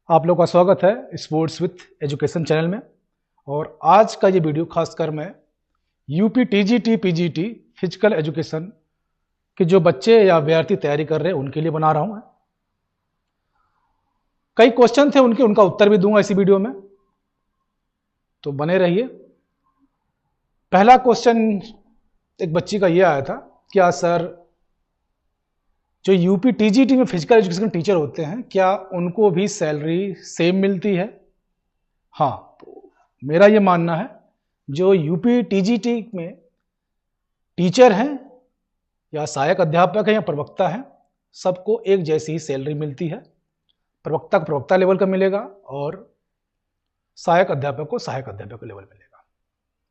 आप लोग का स्वागत है स्पोर्ट्स विथ एजुकेशन चैनल में। और आज का ये वीडियो खासकर मैं UP TGT PGT physical education के जो बच्चे या विद्यार्थी तैयारी कर रहे हैं उनके लिए बना रहा हूं। कई क्वेश्चन थे उनका उत्तर भी दूंगा इसी वीडियो में, तो बने रहिए। पहला क्वेश्चन एक बच्ची का ये आया था, क्या सर जो यूपी टीजीटी में फिजिकल एजुकेशन टीचर होते हैं क्या उनको भी सैलरी सेम मिलती है? हाँ, तो मेरा ये मानना है जो यूपी टीजीटी में टीचर हैं या सहायक अध्यापक हैं या प्रवक्ता हैं, सबको एक जैसी ही सैलरी मिलती है। प्रवक्ता को प्रवक्ता लेवल का मिलेगा और सहायक अध्यापक को सहायक अध्यापक लेवल मिलेगा।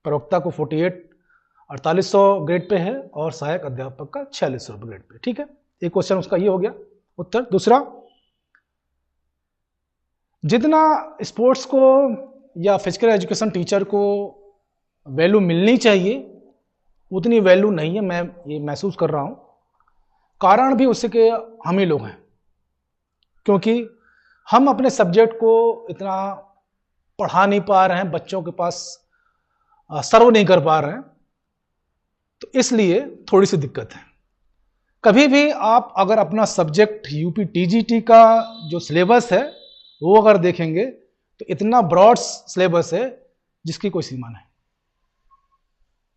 प्रवक्ता को 48,800 ग्रेड पे है और सहायक अध्यापक का 4600 ग्रेड पे। ठीक है, एक क्वेश्चन उसका ये हो गया उत्तर। दूसरा, जितना स्पोर्ट्स को या फिजिकल एजुकेशन टीचर को वैल्यू मिलनी चाहिए उतनी वैल्यू नहीं है, मैं ये महसूस कर रहा हूं। कारण भी उसके हम ही लोग हैं, क्योंकि हम अपने सब्जेक्ट को इतना पढ़ा नहीं पा रहे हैं, बच्चों के पास सर्व नहीं कर पा रहे हैं, तो इसलिए थोड़ी सी दिक्कत है। कभी भी आप अगर अपना सब्जेक्ट यूपी टीजीटी का जो सिलेबस है वो अगर देखेंगे तो इतना ब्रॉड सिलेबस है जिसकी कोई सीमा नहीं।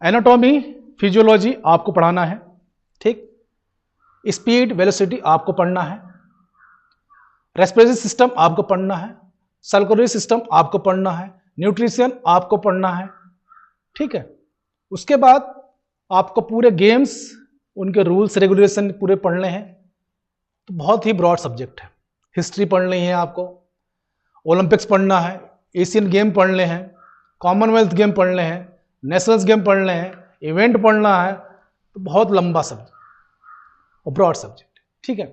एनाटॉमी फिजियोलॉजी आपको पढ़ाना है, ठीक, स्पीड वेलोसिटी आपको पढ़ना है, रेस्पिरेटरी सिस्टम आपको पढ़ना है, सर्कुलेटरी सिस्टम आपको पढ़ना है, न्यूट्रिशन आपको पढ़ना है, ठीक है। उसके बाद आपको पूरे गेम्स, उनके रूल्स रेगुलेशन पूरे पढ़ने हैं, तो बहुत ही ब्रॉड सब्जेक्ट है। हिस्ट्री पढ़नी है आपको, ओलंपिक्स पढ़ना है, एशियन गेम पढ़ने हैं, कॉमनवेल्थ गेम पढ़ने हैं, नेशनल्स गेम पढ़ने हैं, इवेंट पढ़ना है, तो बहुत लंबा सब्जेक्ट और ब्रॉड सब्जेक्ट, ठीक है।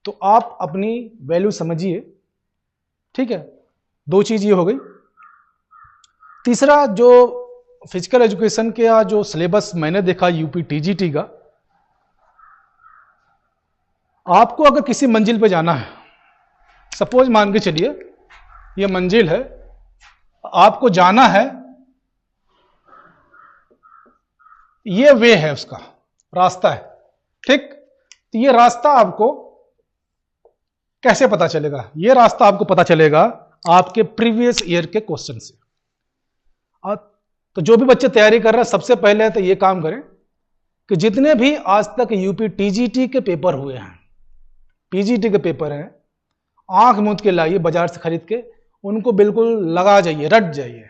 तो आप अपनी वैल्यू समझिए, ठीक है। दो चीज ये हो गई। तीसरा, जो फिजिकल एजुकेशन के जो सिलेबस मैंने देखा यूपी टीजीटी का, आपको अगर किसी मंजिल पे जाना है, सपोज मान के चलिए ये मंजिल है, आपको जाना है, ये वे है, उसका रास्ता है, ठीक। तो ये रास्ता आपको कैसे पता चलेगा? ये रास्ता आपको पता चलेगा आपके प्रीवियस ईयर के क्वेश्चन से। तो जो भी बच्चे तैयारी कर रहे हैं, सबसे पहले तो ये काम करें कि जितने भी आज तक यूपी टीजीटी के पेपर हुए हैं, पीजीटी के पेपर हैं, आंख मूंद के लाइए बाजार से खरीद के, उनको बिल्कुल लगा जाइए, रट जाइए।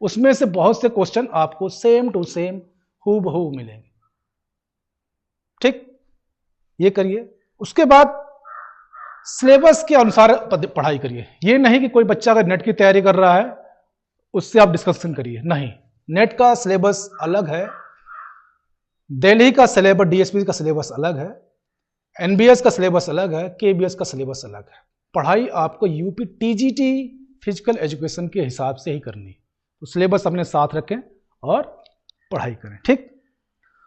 उसमें से बहुत से क्वेश्चन आपको सेम टू सेम हूबहू मिलेंगे, ठीक। ये करिए। उसके बाद सिलेबस के अनुसार पढ़ाई करिए। ये नहीं कि कोई बच्चा अगर नेट की तैयारी कर रहा है उससे आप डिस्कशन करिए, नहीं। नेट का सिलेबस अलग है, दिल्ली का सिलेबस, डीएसपी का सिलेबस अलग है, एनबीएस का सिलेबस अलग है, केबीएस का सिलेबस अलग है। पढ़ाई आपको यूपी टीजीटी फिजिकल एजुकेशन के हिसाब से ही करनी है। तो सिलेबस अपने साथ रखें और पढ़ाई करें, ठीक।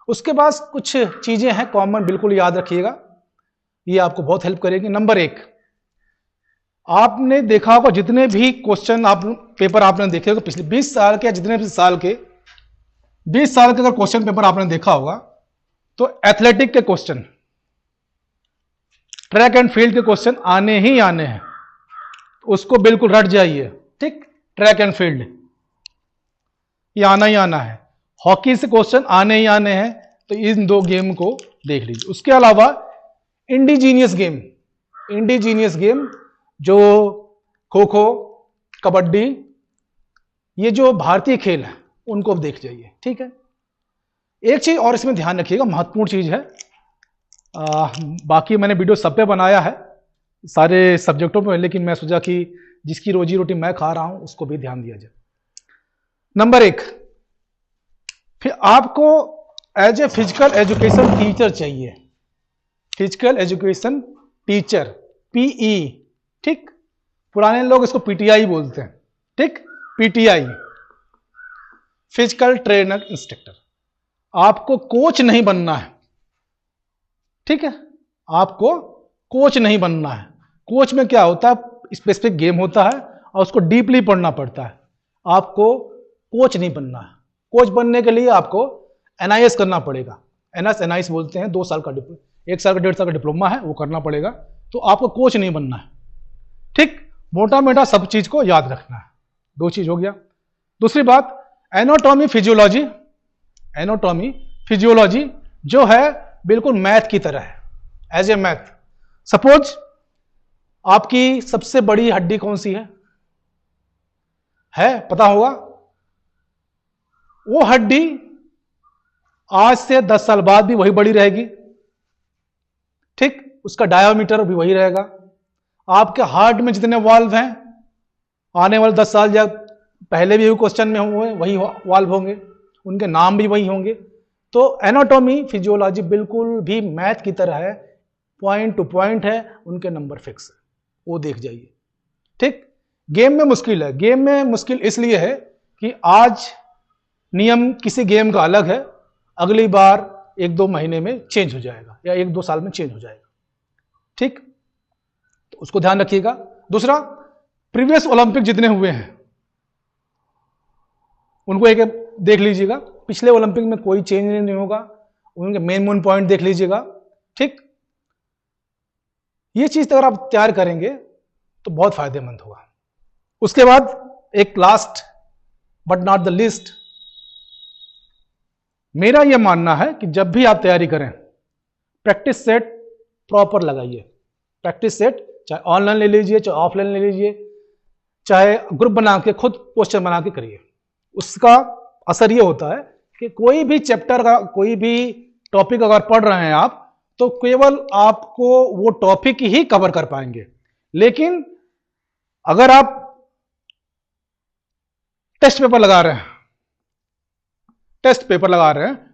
उसके बाद कुछ चीजें हैं कॉमन, बिल्कुल याद रखिएगा, ये आपको बहुत हेल्प करेगी। नंबर 1, आपने देखा होगा जितने भी क्वेश्चन आप पेपर आपने देखे होगा पिछले 20 साल के, जितने भी साल के 20 साल के अगर क्वेश्चन पेपर आपने देखा होगा, तो एथलेटिक के क्वेश्चन, ट्रैक एंड फील्ड के क्वेश्चन आने ही आने हैं, उसको बिल्कुल रट जाइए, ठीक। ट्रैक एंड फील्ड ये आना ही आना है। हॉकी से क्वेश्चन आने ही आने हैं, तो इन दो गेम को देख लीजिए। उसके अलावा इंडिजीनियस गेम जो खो खो, कबड्डी, ये जो भारतीय खेल है उनको देख जाइए, ठीक है। एक चीज और इसमें ध्यान रखिएगा, महत्वपूर्ण चीज है, बाकी मैंने वीडियो सब पे बनाया है, सारे सब्जेक्टों पे, लेकिन मैं सोचा कि जिसकी रोजी रोटी मैं खा रहा हूं उसको भी ध्यान दिया जाए। नंबर 1, फिर आपको as a physical education teacher चाहिए, फिजिकल एजुकेशन टीचर, पीई, ठीक। पुराने लोग इसको पीटीआई बोलते हैं, ठीक, पीटीआई, फिजिकल ट्रेनर इंस्ट्रक्टर। आपको कोच नहीं बनना है, ठीक है, आपको कोच नहीं बनना है। कोच में क्या होता है, स्पेसिफिक गेम होता है और उसको डीपली पढ़ना पड़ता है। आपको कोच नहीं बनना है। कोच बनने के लिए आपको एनआईएस करना पड़ेगा। एनआईएस बोलते हैं, 2 साल का 1 साल का 1.5 साल का डिप्लोमा है, वो करना पड़ेगा। तो आपको कोच नहीं बनना है। ठीक, मोटा मोटा सब चीज को याद रखना है। 2 चीज हो गया। दूसरी बात, एनाटॉमी फिजियोलॉजी। एनाटॉमी फिजियोलॉजी जो है बिल्कुल मैथ की तरह है, एज ए मैथ। सपोज आपकी सबसे बड़ी हड्डी कौन सी है पता होगा? वो हड्डी आज से 10 साल बाद भी वही बड़ी रहेगी। ठीक, उसका डायमीटर भी वही रहेगा। आपके हार्ट में जितने वाल्व हैं, आने वाले 10 साल या पहले भी क्वेश्चन में हुए वही वाल्व होंगे, उनके नाम भी वही होंगे। तो एनाटॉमी फिजियोलॉजी बिल्कुल भी मैथ की तरह है, पॉइंट टू पॉइंट है, उनके नंबर फिक्स है, वो देख जाइए। ठीक, गेम में मुश्किल है। गेम में मुश्किल इसलिए है कि आज नियम किसी गेम का अलग है, अगली बार 1-2 महीने में चेंज हो जाएगा या 1-2 साल में चेंज हो जाएगा। ठीक, तो उसको ध्यान रखिएगा। दूसरा, प्रीवियस ओलंपिक जितने हुए हैं उनको एक देख लीजिएगा। पिछले ओलंपिक में कोई चेंज नहीं होगा, उनके मेन पॉइंट देख लीजिएगा। ठीक, ये चीज अगर आप तैयार करेंगे तो बहुत फायदेमंद होगा। उसके बाद एक last but not the least, मेरा यह मानना है कि जब भी आप तैयारी करें, प्रैक्टिस सेट प्रॉपर लगाइए। प्रैक्टिस सेट चाहे ऑनलाइन ले लीजिए, चाहे ऑफलाइन ले लीजिए, चाहे ग्रुप बना के खुद पोस्टर बना के करिए। उसका असर यह होता है कि कोई भी चैप्टर का, कोई भी टॉपिक अगर पढ़ रहे हैं आप, तो केवल आपको वो टॉपिक ही कवर कर पाएंगे। लेकिन अगर आप टेस्ट पेपर लगा रहे हैं,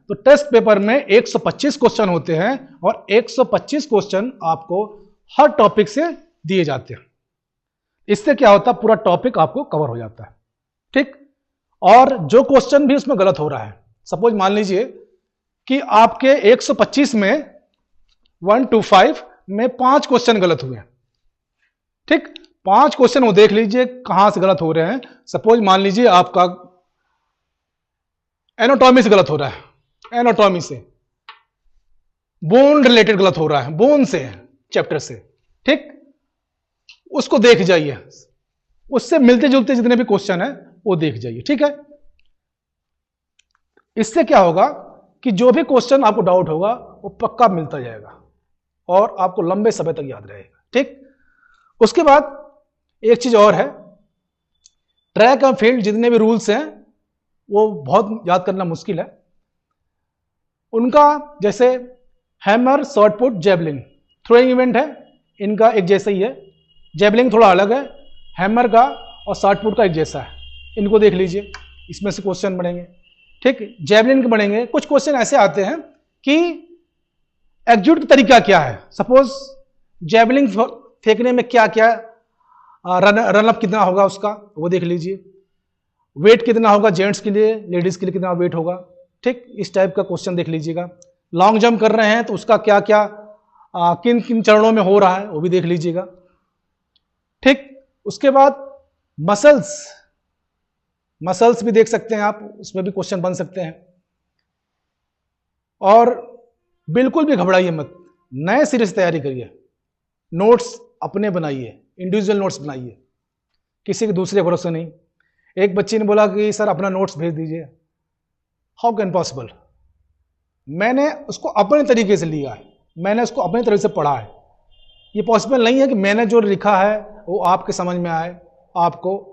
तो टेस्ट पेपर में 125 क्वेश्चन होते हैं और 125 क्वेश्चन आपको हर टॉपिक से दिए जाते हैं। इससे क्या होता है, पूरा टॉपिक आपको कवर हो जाता है। ठीक, और जो क्वेश्चन भी उसमें गलत हो रहा है, सपोज मान लीजिए कि आपके 125 में 1 to 5 में 5 क्वेश्चन गलत हुए हैं। ठीक, 5 क्वेश्चन वो देख लीजिए कहां से गलत हो रहे हैं। सपोज मान लीजिए आपका एनाटॉमी से गलत हो रहा है, एनाटॉमी से, बोन रिलेटेड गलत हो रहा है, बोन से चैप्टर से। ठीक, उसको देख जाइए, उससे मिलते जुलते जितने भी क्वेश्चन है वो देख जाइए। ठीक है, इससे क्या होगा कि जो भी क्वेश्चन आपको डाउट होगा वो पक्का मिलता जाएगा और आपको लंबे समय तक याद रहेगा। ठीक, उसके बाद एक चीज और है, ट्रैक और फील्ड जितने भी रूल्स हैं वो बहुत याद करना मुश्किल है। उनका जैसे hammer, short put, javelin, throwing event है, इनका एक जैसा ही है। जैवलिन थोड़ा अलग है, हैमर का और शॉर्ट पुट का एक जैसा है। इनको देख लीजिए, इसमें से क्वेश्चन बनेंगे। ठीक, जैवलिन के बनेंगे। कुछ क्वेश्चन ऐसे आते हैं कि एग्जीक्यूट का तरीका क्या है। सपोज जैवलिन फेंकने में क्या क्या रनअप कितना होगा उसका, वो देख लीजिए। वेट कितना होगा जेंट्स के लिए, लेडीज के लिए कितना वेट होगा। ठीक, इस टाइप का क्वेश्चन देख लीजिएगा। लॉन्ग जंप कर रहे हैं तो उसका क्या क्या किन किन चरणों में हो रहा है वो भी देख लीजिएगा। ठीक, उसके बाद मसल्स भी देख सकते हैं आप, उसमें भी क्वेश्चन बन सकते हैं। और बिल्कुल भी घबराइए मत, नए सिरे से तैयारी करिए। नोट्स अपने बनाइए, इंडिविजुअल नोट्स बनाइए, किसी के दूसरे भरोसे नहीं। एक बच्ची ने बोला कि सर अपना नोट्स भेज दीजिए। How can possible? मैंने उसको अपने तरीके से लिया है, मैंने उसको अपने तरीके से पढ़ा है। ये पॉसिबल नहीं है कि मैंने जो लिखा है वो आपके समझ में आए, आपको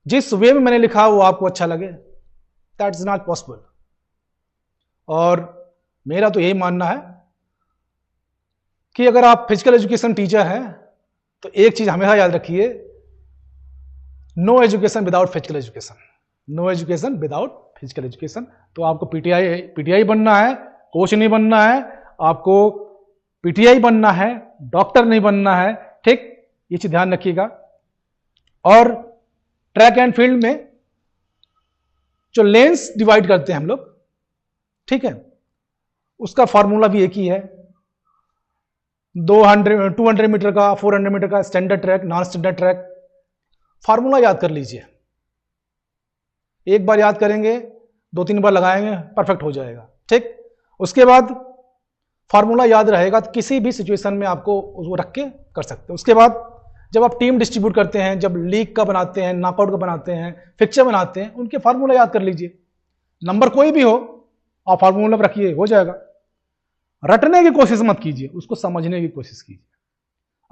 जिस वे में मैंने लिखा वो आपको अच्छा लगे। That is not possible. और मेरा तो यही मानना है कि अगर आप फिजिकल एजुकेशन टीचर हैं तो एक चीज हमेशा याद रखिए, no education without physical education, no education without physical education. तो आपको पीटीआई बनना है, कोच नहीं बनना है, आपको पीटीआई बनना है, डॉक्टर नहीं बनना है। ठीक, ये चीज ध्यान रखिएगा। और ट्रैक एंड फील्ड में जो लेंस डिवाइड करते हैं हम लोग, ठीक है, उसका फॉर्मूला भी एक ही है। 200 मीटर का, 400 मीटर का, standard track, non standard track, formula याद कर लीजिए। एक बार याद करेंगे, 2-3 बार लगाएंगे, परफेक्ट हो जाएगा। ठीक, उसके बाद फार्मूला याद रहेगा तो किसी भी सिचुएशन में आपको उसको रख के कर सकते हैं। उसके बाद जब आप टीम डिस्ट्रीब्यूट करते हैं, जब लीग का बनाते हैं, नॉकआउट का बनाते हैं, फिक्चर बनाते हैं, उनके फार्मूला याद कर लीजिए। नंबर कोई भी हो, आप फार्मूला रखिए, हो जाएगा। रटने की कोशिश मत कीजिए, उसको समझने की कोशिश कीजिए।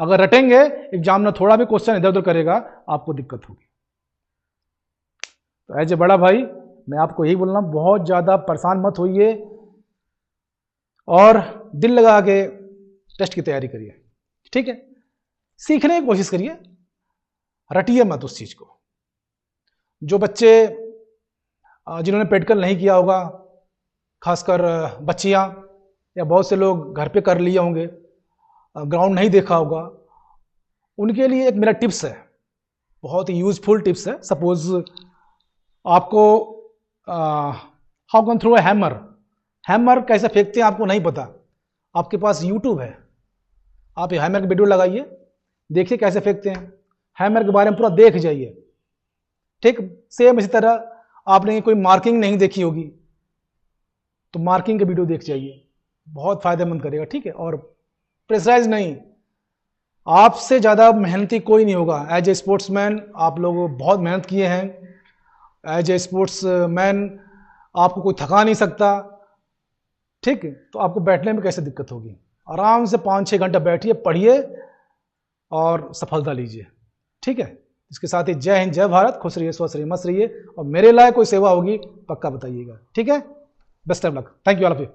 अगर रटेंगे, एग्जाम में थोड़ा भी क्वेश्चन इधर उधर करेगा, आपको दिक्कत होगी। तो एज ए बड़ा भाई मैं आपको यही बोलना, बहुत ज्यादा परेशान मत होइए और दिल लगा के टेस्ट की तैयारी करिए। ठीक है, सीखने की कोशिश करिए, रटिए मत उस चीज को। जो बच्चे जिन्होंने प्रैक्टिकल नहीं किया होगा, खासकर बच्चियां या बहुत से लोग घर पे कर लिए होंगे, ग्राउंड नहीं देखा होगा, उनके लिए एक मेरा टिप्स है, बहुत ही यूजफुल टिप्स है। सपोज आपको how can throw a hammer, hammer कैसे फेंकते हैं आपको नहीं पता, आपके पास यूट्यूब है, आप ये हैमर की वीडियो लगाइए, देखिए कैसे फेंकते हैं, हैमर के बारे में पूरा देख जाइए। ठीक, सेम इसी तरह आपने कोई मार्किंग नहीं देखी होगी तो मार्किंग की वीडियो देख जाइए, बहुत फायदेमंद करेगा। ठीक है, और प्रेशराइज नहीं, आपसे ज़्यादा मेहनती कोई नहीं होगा। एज ए स्पोर्ट्समैन आप लोग बहुत मेहनत किए हैं, एज ए स्पोर्ट्समैन आपको कोई थका नहीं सकता। ठीक, तो आपको बैठने में कैसे दिक्कत होगी, आराम से 5-6 घंटा बैठिए, पढ़िए और सफलता लीजिए। ठीक है, इसके साथ ही जय हिंद, जय भारत, खुश रहिए, स्वस्थ रहिए, मस्त रहिए, और मेरे लायक कोई सेवा होगी पक्का बताइएगा। ठीक है, best of luck, thank you all of you.